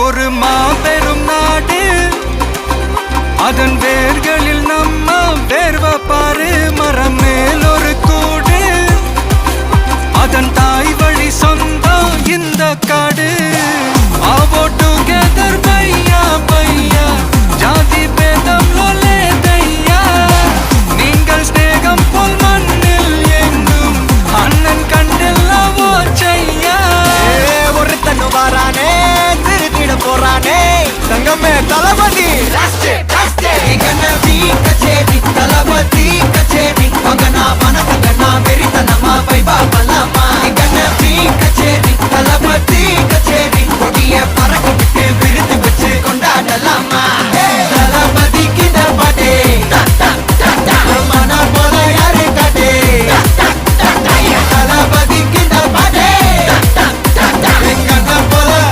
ஒரு மாபெரும் நாடு, அதன் வேர்களில் நம்ம வேர்வ பாரு. மரம் மேல் ஒரு கூடு, அதன் தாய் வழி சொந்தம் இந்த காடு. ஆவோ டுகெதர் பையா பையா, ஜாதி பேதம் லோலே தையா. நீங்கள் ஸ்நேகம் போல் மண்ணில் எங்கும் அண்ணன் கண்டெல்லாவோ செய்யா. ஒருத்தன் வாரானே திருத்திட போறானே, தங்கமே தளபதி கச்சேரி தளபதி கச்சேரி மகனா மனசங்கனா வெறித்தனமா வைபா